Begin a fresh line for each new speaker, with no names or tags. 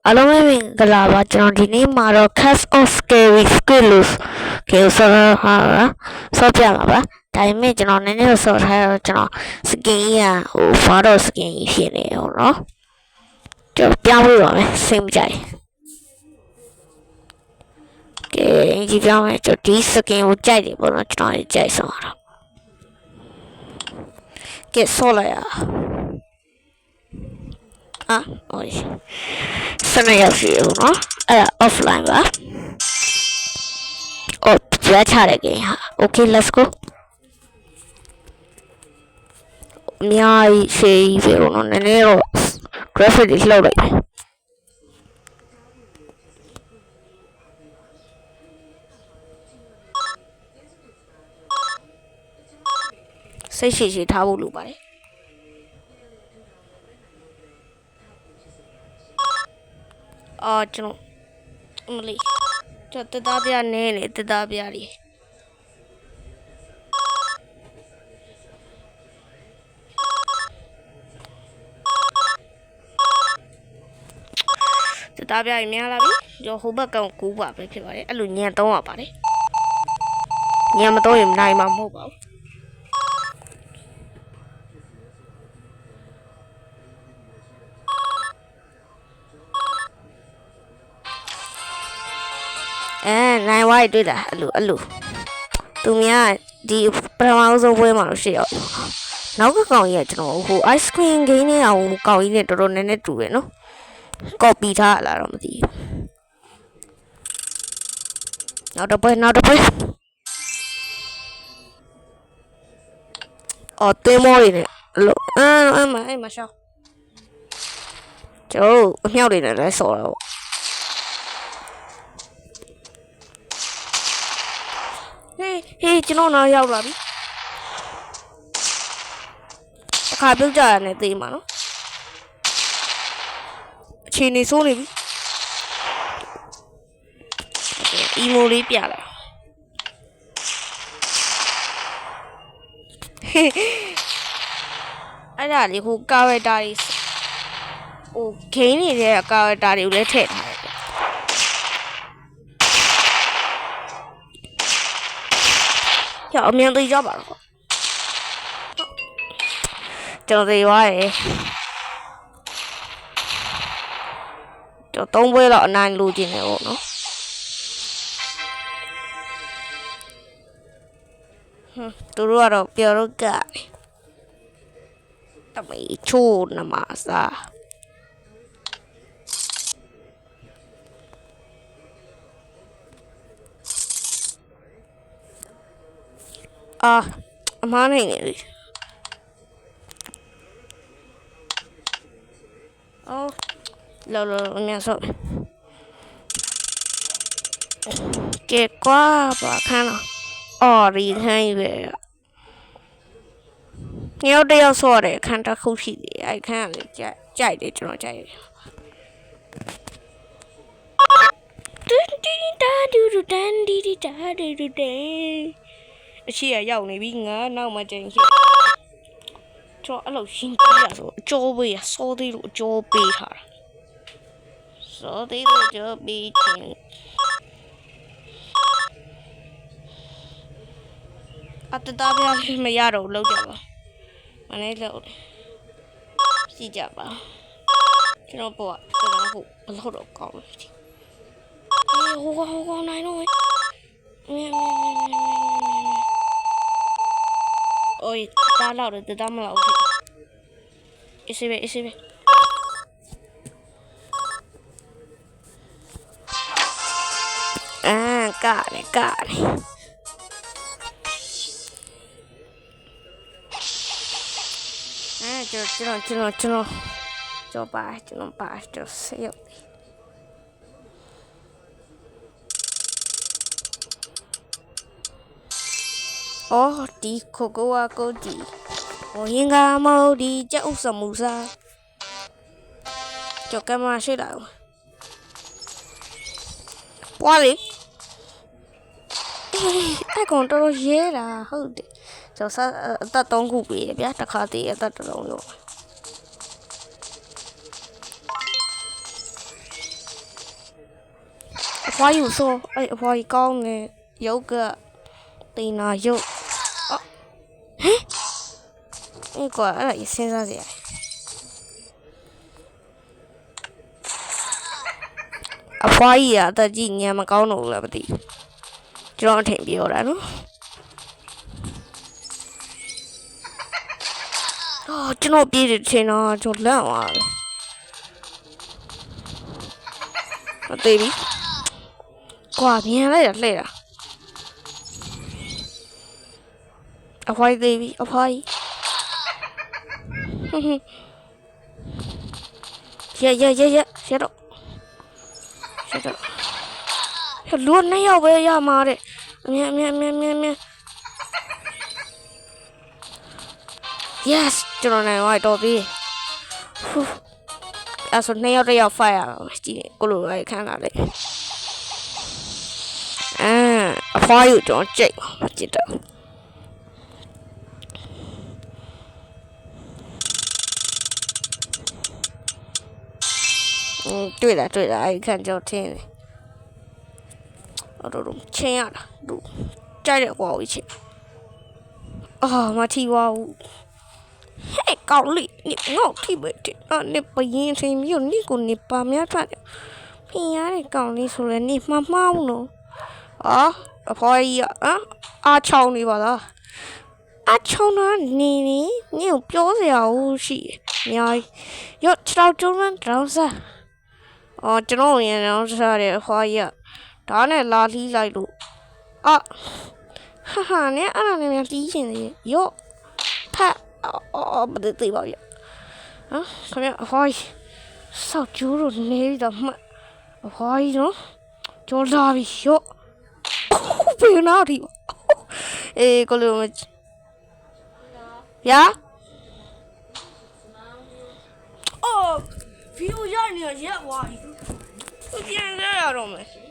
အားလုံးပဲမင်္ဂလာပါကျွန်တော်ဒီနေ့မှာတော့ Cast of Scary Squid ကိုဆော်ပြမှာပါဒါပေမဲ့ကျွန်တော်နည်းနည်းဆော်ထားတော့ကျွန်တော် skin ရFaro skin ဖြစ်နေအောင်เนาะကျွန်တော်ပြောင်းလို့ပါမယ်စိတ်မကြိုက်ကဲဒီပြောင်းမယ်ကျွန်တော်ဒီ skin ကိုကြိုက်တယ်ပေါ့နော်ကျွန်တော်ကြိုက်ဆုံးတော့ကဲဆော်လိုက်ရoye se me ha sido no era offline va oh ya chale que okay let's go nyai sei pero no nero graphic is low right sei seiထားဖို့လိုပါတယ်ကျွန်တော်မလေးကျွန်တော်တသားပြနေနေတသားပြလေးတသားပြရင်များလာပြီကျွန်တော်ဟိုဘက်ကောင်ကူးပါပဲဖြစ်ပါတယ်အဲ့လိုညံသုံးရပါတယ်ညံမသုံးရင်နိုင်မှာမဟုတ်ပါဘူးနိုင်ဝိုင်းတွေ့တာအဲ့လိုသူများဒီပထမဆုံးပွဲမှာလို့ရှိရောနောက်ကကောင်ကြီးကကျွန်တော်ဟို ice cream game နဲ့အောင်ကောင်ကြီးနဲ့တော်တော်နည်းနည်းတူတယ်နော် copy ထားလာတော့မသိဘူးနောက်တစ်ပွဲသွင်းမောတွေနဲ့လို့အဲ့မရှောင်းကျွန်တော်အမြောက်တွေနဲ့လည်းဆော်တော့ဟေးကျွန်တော်နောက်ရောက်လာပြီအခါပြုတ်ကြရနဲ့သိမှာနော်အချိန်နေဆိုးနေပြီအီမိုလေးပြလာအဲ့ဒါလေဟိုကာရက်တာတွေဟိုဂိမ်းနေတဲ့ကာရက်တာတွေကိုလည်းထည့်ထားတယ်ကြောက်အမြန်သိကြပါတော့ကျွန်တော်သိသွားတယ်ကျွန်တော်3ပွဲတော့အနိုင်လိုချင်တယ်ပေါ့နော်သူတို့ကတော့ပြောတော့ကတမေချိုးနမစားအမားနိုင်နေပြီလောအမြန်ဆုံးကဲကွာပါခန်းတော့ရီခိုင်းပဲညောက်တယောက်ဆော့တယ်ခန်းတစ်ခုရှိတယ်အဲ့ခန်းကလည်းကြိုက်တယ်ကျွန်တော်ကြိုက်တယ်အရှိရရောက်နေပြီငါနောက်မှကျရင်ရှိကျွန်တော်အဲ့လိုရှင်းပြရဆိုအကျော်ပေးရစောသေးလို့အကျော်ပေးထားတာစောသေးလို့အကျော်ပေးခြင်းအတတားပြမရတော့လောက်ကြပါမနေ့လောက်စီကြပါကျွန်တော်ပေါ့ကျွန်တော်ဟုတ်ဘလို့တော့ကောင်းတယ်ဟိုကောင်နိုင်တော့Ôi, ta lao được từ ta mà lao thì ECB cả này cho bà cho xíu đi cô đi hiện ra mau đi cháu sầm mù sa cho camera sẽ lại qua đi ai còn đâu dễ là hơn cho sao ta tông cụ bị biết ta khá thì ta đâu rồi ဖွားယူဆိုအဲ့အဖွားကြီးကောင်းနေရုပ်ကတင်နာရုပ်ဟမ်အဲ့ကွာအဲ့ဒါစဉ်းစားစရာအဖွားကြီးကအသက်ကြီးညံမကောင်းတော့ဘူးလားမသိကျွန်တော်အထင်ပြောတာနော်အော်ကျွန်တော်ပြေးတယ်ထင်တော့ကျွန်တော်လန့်သွားတယ်မသိဘူးကွာမြန်လိုက်တာလှည့်တာအဖွားကြီးသေးပြီအဖွားကြီးရတော့လူနှစ်ယောက်ပဲရမှာတဲ့အမြင် yes ကျွန်တော်နိုင်သွားတော့ပြီအဲ့ဆိုနှစ်ယောက်တစ်ယောက် fight ရအောင်ကြည့်ကိုလိုလိုက်ခန်းလာလေအဖွားယူကျွန်တော်ကြိတ်မကြည့်တော့တွေ့လားအဲ့ခန်းကျွန်တော်ထင်းတယ်အဲ့တော့ချင်းရတာသူကြိုက်တဲ့ကွာဝေးချင်းမထီဝါဘူးဟဲ့ကောင်းလိ你ငေါ့ထိပဲတဲ့你不ရင်ချင်းမျိုး你ကို你ပါများဖတ်ဖင်ရတဲ့ကောင်းလေးဆိုလဲ你မှားမှားဘူးနော်အဖွားကြီးအားချောင်းနေပါလားအားချောင်းတော့နေကိုပြောစရာရှိအများကြီးရော့6ကျုံးတောင်းစားကျွန်တော်ရင်တောင်းစားတယ်အဖွားကြီးဒါနဲ့လာလီးလိုက်လို့ဟာနဲ့အဲ့ဒါနဲ့များတီးရှင်သေးရော့ဖတ်မသိပါဘူးခင်ဗျအဖွားကြီးစောက်ကျိုးလို့နေပြီးတော့မှအဖွားကြီးနော်ကြောလာပြီရော့ဘယ်နာဒီကိုလိုမဗျာဗီဒီယိုရနေရက်သွားပြီပြန်ရတော့မယ်